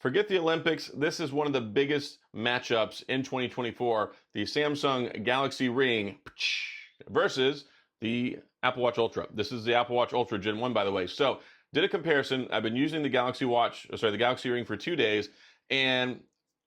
Forget the Olympics. This is one of the biggest matchups in 2024. The Samsung Galaxy Ring versus the Apple Watch Ultra. This is the Apple Watch Ultra Gen 1, by the way. So did a comparison. I've been using the the Galaxy Ring for 2 days, and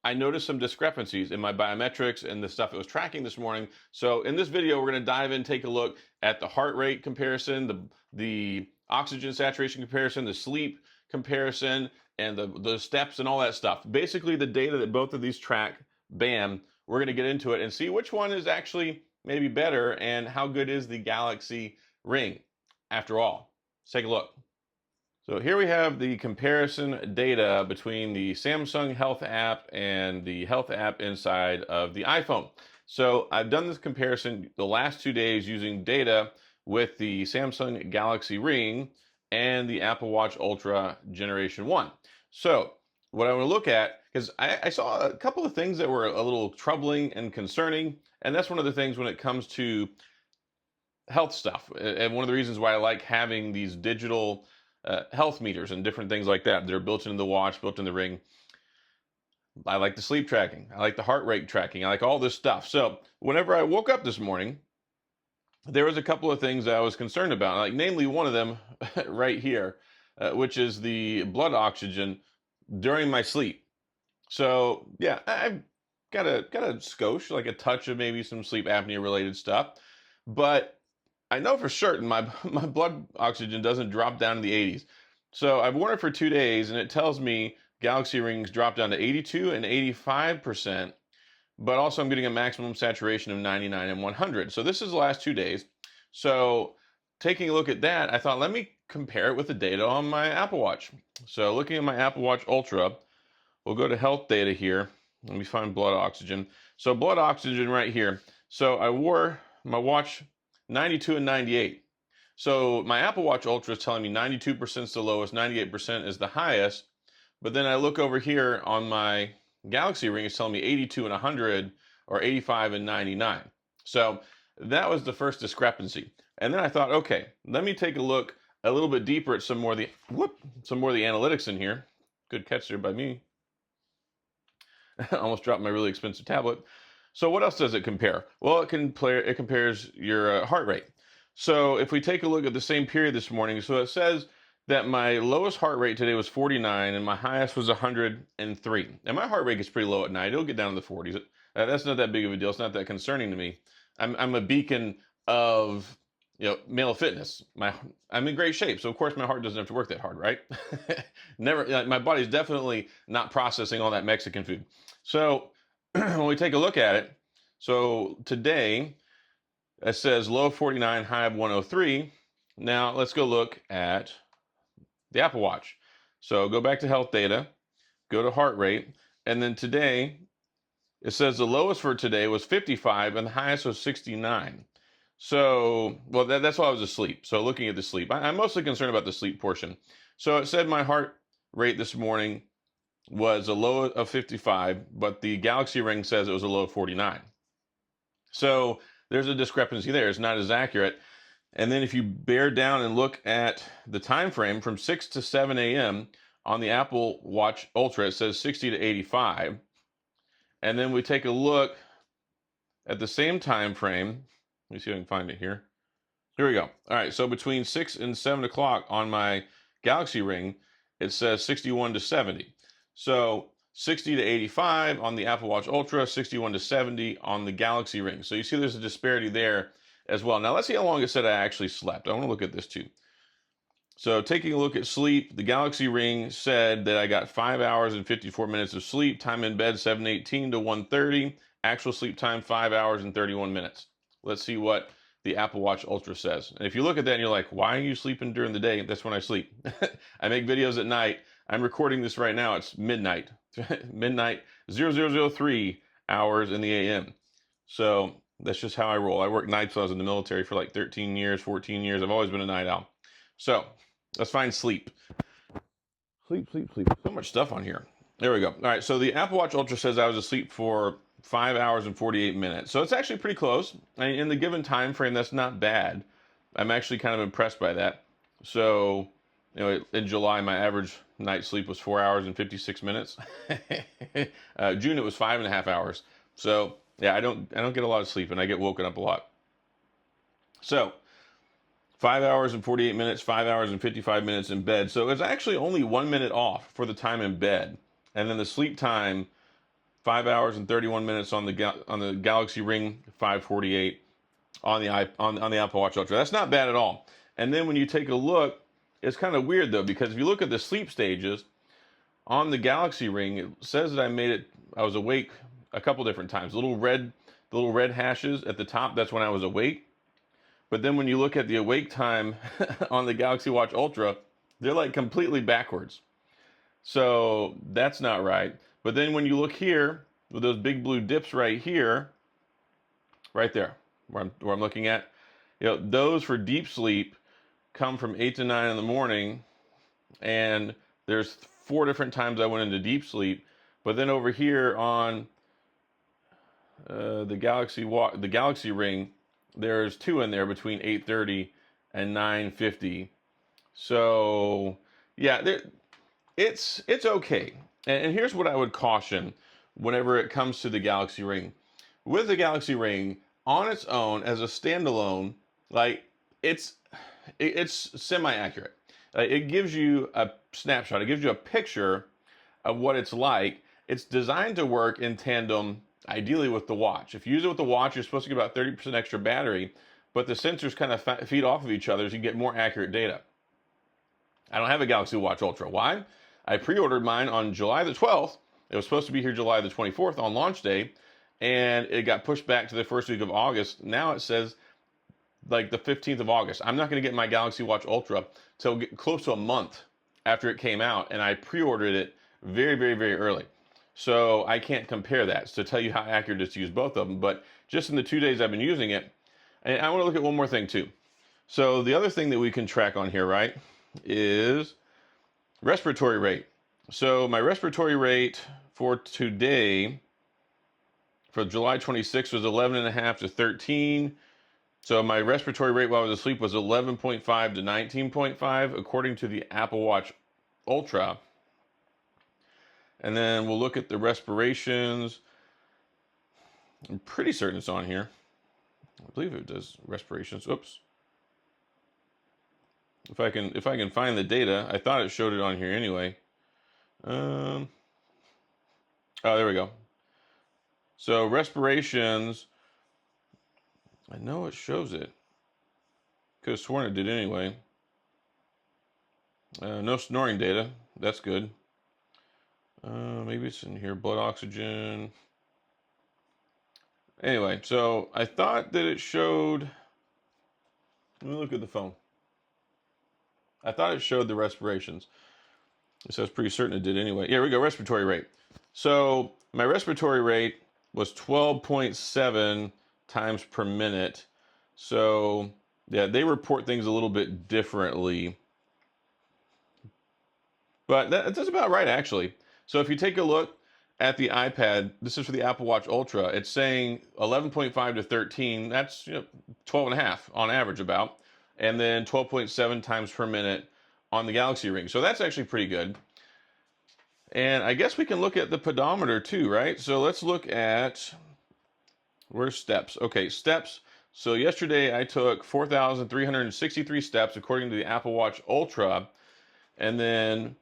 I noticed some discrepancies in my biometrics and the stuff it was tracking this morning. So in this video, we're going to dive in, take a look at the heart rate comparison, the oxygen saturation comparison, the sleep comparison, and the steps and all that stuff. Basically, the data that both of these track, bam, we're going to get into it and see which one is actually maybe better and how good is the Galaxy Ring after all. Let's take a look. So here we have the comparison data between the Samsung Health app and the Health app inside of the iPhone. So I've done this comparison the last 2 days using data with the Samsung Galaxy Ring and the Apple Watch Ultra Generation 1. So what I want to look at, because I saw a couple of things that were a little troubling and concerning, and that's one of the things when it comes to health stuff. And one of the reasons why I like having these digital health meters and different things like that. They're built into the watch, built in the ring. I like the sleep tracking. I like the heart rate tracking. I like all this stuff. So whenever I woke up this morning, there was a couple of things that I was concerned about, like namely one of them right here, which is the blood oxygen during my sleep. So yeah, I've got a skosh, like a touch of maybe some sleep apnea related stuff, but I know for certain my blood oxygen doesn't drop down to the 80s. So I've worn it for 2 days and it tells me Galaxy Rings drop down to 82 and 85%, but also I'm getting a maximum saturation of 99 and 100. So this is the last 2 days. So taking a look at that, I thought, let me compare it with the data on my Apple Watch. So looking at my Apple Watch Ultra, we'll go to health data here. Let me find blood oxygen. So blood oxygen right here. So I wore my watch 92 and 98. So my Apple Watch Ultra is telling me 92% is the lowest, 98% is the highest. But then I look over here on my Galaxy Ring, it's telling me 82 and 100 or 85 and 99. So that was the first discrepancy. And then I thought, okay, let me take a look a little bit deeper at some more of the analytics in here. Good catch there by me. Almost dropped my really expensive tablet. So what else does it compare? Well, it compares your heart rate. So if we take a look at the same period this morning, so it says that my lowest heart rate today was 49 and my highest was 103. And my heart rate gets pretty low at night. It'll get down to the 40s. That's not that big of a deal. It's not that concerning to me. I'm a beacon of male fitness. I'm in great shape, so of course my heart doesn't have to work that hard, right? Never. My body's definitely not processing all that Mexican food. So when we take a look at it, so today it says low of 49, high of 103. Now let's go look at the Apple Watch. So go back to health data, go to heart rate, and then today it says the lowest for today was 55 and the highest was 69. So, well, that's why I was asleep. So looking at the sleep, I'm mostly concerned about the sleep portion. So it said my heart rate this morning was a low of 55, but the Galaxy Ring says it was a low of 49. So there's a discrepancy there. It's not as accurate. And then if you bear down and look at the time frame from 6 to 7 a.m. on the Apple Watch Ultra, it says 60 to 85. And then we take a look at the same time frame. Let me see if I can find it here. Here we go. All right, so between 6 and 7 o'clock on my Galaxy Ring, it says 61 to 70. So 60 to 85 on the Apple Watch Ultra, 61 to 70 on the Galaxy Ring. So you see there's a disparity there as well. Now let's see how long it said I actually slept. I want to look at this too. So taking a look at sleep, the Galaxy Ring said that I got 5 hours and 54 minutes of sleep, time in bed 7:18 to 1:30, actual sleep time 5 hours and 31 minutes. Let's see what the Apple Watch Ultra says. And if you look at that and you're like, why are you sleeping during the day? That's when I sleep. I make videos at night. I'm recording this right now. It's midnight. Midnight 0003 hours in the AM. So that's just how I roll. I worked nights when I was in the military for like 13 years, 14 years. I've always been a night owl. So let's find sleep. Sleep. So much stuff on here. There we go. All right. So the Apple Watch Ultra says I was asleep for 5 hours and 48 minutes. So it's actually pretty close. I mean, in the given time frame, that's not bad. I'm actually kind of impressed by that. So, in July, my average night sleep was 4 hours and 56 minutes. June, it was 5.5 hours. So yeah, I don't get a lot of sleep, and I get woken up a lot. So 5 hours and 48 minutes, 5 hours and 55 minutes in bed. So it's actually only 1 minute off for the time in bed. And then the sleep time, 5 hours and 31 minutes on the Galaxy Ring 548 on the Apple Watch Ultra. That's not bad at all. And then when you take a look, it's kind of weird though, because if you look at the sleep stages on the Galaxy Ring, it says that I was awake a couple different times. The little red hashes at the top, that's when I was awake. But then when you look at the awake time on the Galaxy Watch Ultra, they're like completely backwards. So that's not right. But then when you look here with those big blue dips right here, right there, where I'm looking at, those for deep sleep come from 8 to 9 in the morning, and there's 4 different times I went into deep sleep. But then over here on the Galaxy Ring, there's 2 in there between 8:30 and 9:50. So yeah, it's okay. And here's what I would caution whenever it comes to the Galaxy Ring. With the Galaxy Ring on its own as a standalone, like it's semi-accurate. It gives you a snapshot. It gives you a picture of what it's like. It's designed to work in tandem, ideally with the watch. If you use it with the watch, you're supposed to get about 30% extra battery, but the sensors kind of feed off of each other so you get more accurate data. I don't have a Galaxy Watch Ultra. Why? I pre-ordered mine on July the 12th. It was supposed to be here July the 24th on launch day, and it got pushed back to the first week of August. Now it says like the 15th of August. I'm not going to get my Galaxy Watch Ultra till close to a month after it came out, and I pre-ordered it very, very, very early. So I can't compare that to tell you how accurate it is to use both of them. But just in the 2 days I've been using it, and I want to look at one more thing too. So the other thing that we can track on here, right, is respiratory rate. So my respiratory rate for today, for July 26th, was 11.5 to 13. So my respiratory rate while I was asleep was 11.5 to 19.5, according to the Apple Watch Ultra. And then we'll look at the respirations. I'm pretty certain it's on here. I believe it does respirations. Oops. If I can find the data, I thought it showed it on here anyway. Oh, there we go. So respirations, I know it shows it. Could have sworn it did anyway. No snoring data. That's good. Maybe it's in here. Blood oxygen. Anyway, so I thought that it showed. Let me look at the phone. I thought it showed the respirations. So I was pretty certain it did anyway. Here we go, respiratory rate. So my respiratory rate was 12.7 times per minute. So yeah, they report things a little bit differently. But that's about right, actually. So if you take a look at the iPad, this is for the Apple Watch Ultra, it's saying 11.5 to 13. That's 12.5 on average about. And then 12.7 times per minute on the Galaxy Ring. So that's actually pretty good. And I guess we can look at the pedometer too, right? So let's look at, where's steps? Okay, steps. So yesterday I took 4,363 steps according to the Apple Watch Ultra. And then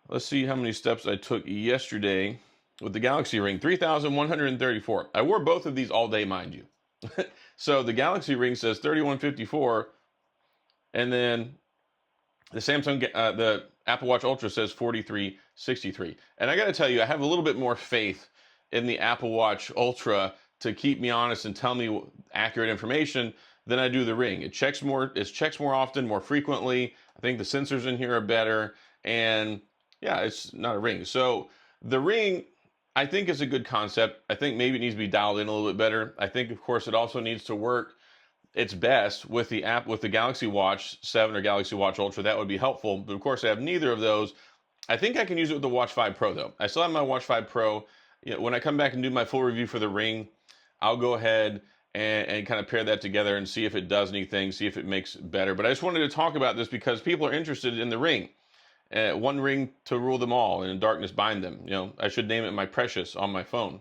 let's see how many steps I took yesterday with the Galaxy Ring, 3,134. I wore both of these all day, mind you. So the Galaxy Ring says 3,154. And then the Apple Watch Ultra says 4,363. And I got to tell you, I have a little bit more faith in the Apple Watch Ultra to keep me honest and tell me accurate information than I do the Ring. It checks more often, more frequently. I think the sensors in here are better. And yeah, it's not a Ring. So the Ring, I think, is a good concept. I think maybe it needs to be dialed in a little bit better. I think, of course, it also needs to work its best with the Galaxy Watch 7 or Galaxy Watch Ultra. That would be helpful. But of course, I have neither of those. I think I can use it with the Watch 5 Pro though. I still have my Watch 5 Pro. When I come back and do my full review for the Ring, I'll go ahead and kind of pair that together and see if it does anything, see if it makes better. But I just wanted to talk about this because people are interested in the Ring. one ring to rule them all, and in darkness bind them. You know, I should name it My Precious on my phone.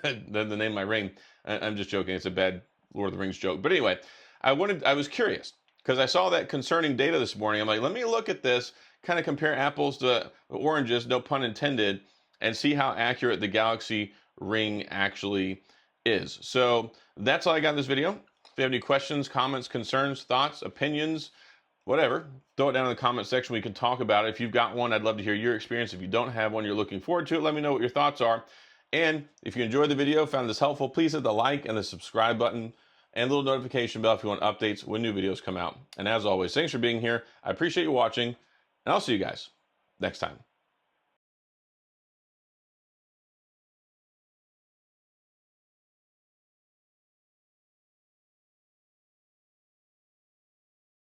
Then the name my ring. I'm just joking. It's a bad Lord of the Rings joke. But anyway, I was curious because I saw that concerning data this morning. I'm like, let me look at this, kind of compare apples to oranges, no pun intended, and see how accurate the Galaxy Ring actually is. So that's all I got in this video. If you have any questions, comments, concerns, thoughts, opinions, whatever, throw it down in the comment section. We can talk about it. If you've got one, I'd love to hear your experience. If you don't have one, you're looking forward to it, let me know what your thoughts are. And if you enjoyed the video, found this helpful, please hit the like and the subscribe button and a little notification bell if you want updates when new videos come out. And as always, thanks for being here. I appreciate you watching, and I'll see you guys next time.